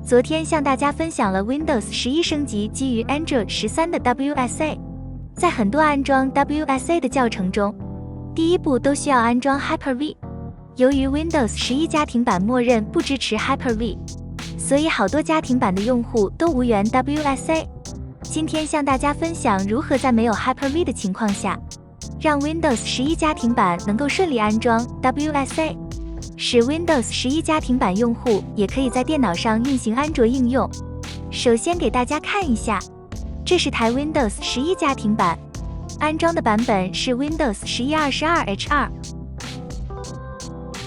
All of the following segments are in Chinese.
昨天向大家分享了 Windows 11升级基于 Android 13的 WSA。在很多安装 WSA 的教程中，第一步都需要安装 Hyper-V。由于 Windows 11家庭版默认不支持 Hyper-V， 所以好多家庭版的用户都无缘 WSA。今天向大家分享如何在没有 Hyper-V 的情况下，让 Windows 11家庭版能够顺利安装 WSA。使 Windows 11家庭版用户也可以在电脑上运行安卓应用。首先给大家看一下，这是台 Windows 11家庭版，安装的版本是 Windows 1122H2。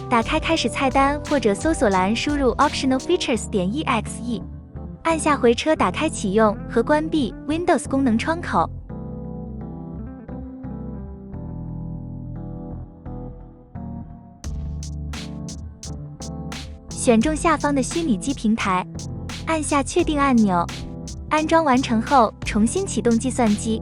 打开开始菜单或者搜索栏，输入 Optional Features.exe， 按下回车打开启用和关闭 Windows 功能窗口。选中下方的虚拟机平台，按下确定按钮。安装完成后，重新启动计算机。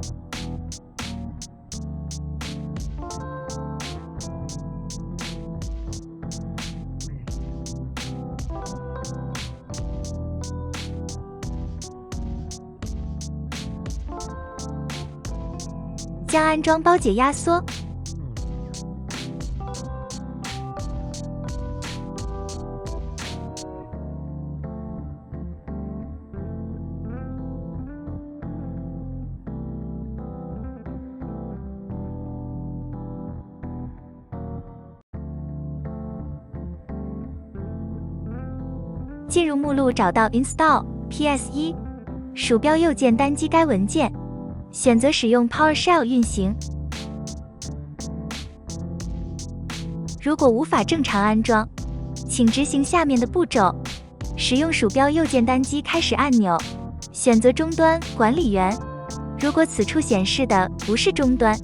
将安装包解压缩。进入目录，找到 Install PS1， 鼠标右键单击该文件，选择使用 PowerShell 运行。如果无法正常安装，请执行下面的步骤：使用鼠标右键单击开始按钮，选择终端管理员。如果此处显示的不是终端，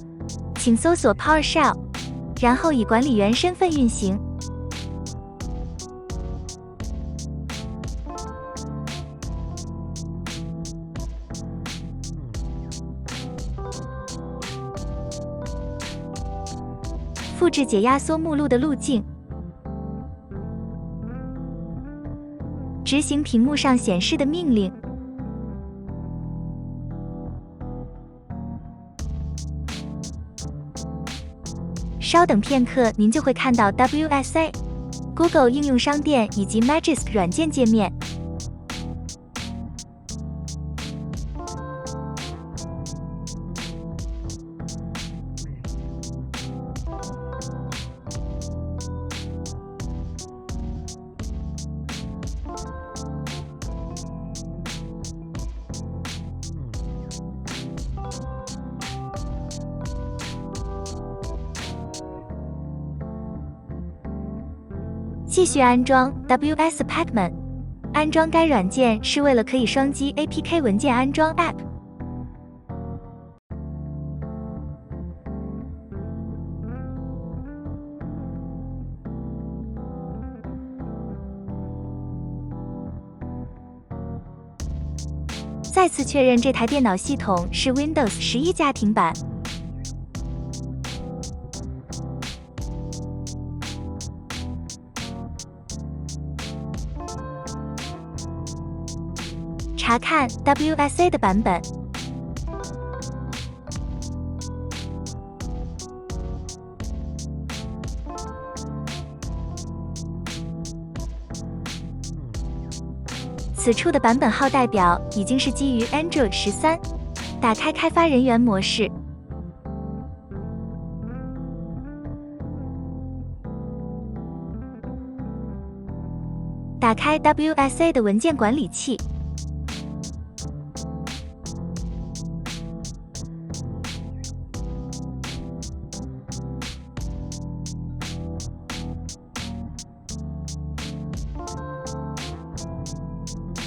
请搜索 PowerShell， 然后以管理员身份运行。复制解压缩目录的路径，执行屏幕上显示的命令。稍等片刻，您就会看到 WSA、Google 应用商店以及 Magisk 软件界面。继续安装 WS Pacman。安装该软件是为了可以双击 APK 文件安装 App。再次确认这台电脑系统是 Windows 11家庭版。查看 WSA 的版本。此处的版本号代表已经是基于 Android 13。打开开发人员模式。打开 WSA 的文件管理器。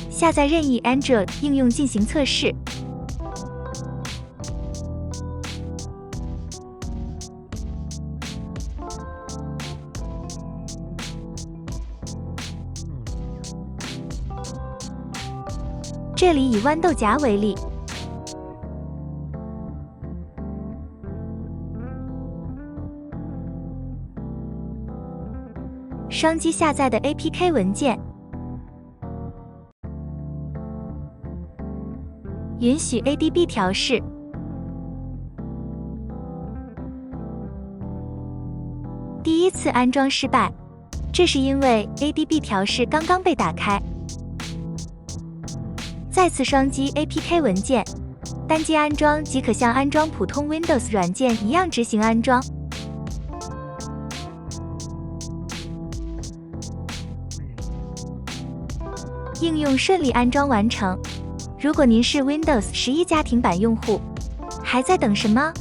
下载任意 Android 应用进行测试。这里以豌豆荚为例，双击下载的 APK 文件。允许 ADB 调试。第一次安装失败，这是因为 ADB 调试刚刚被打开。再次双击 APK 文件，单击安装即可像安装普通 Windows 软件一样执行安装。应用顺利安装完成。如果您是 Windows 11家庭版用户，还在等什么？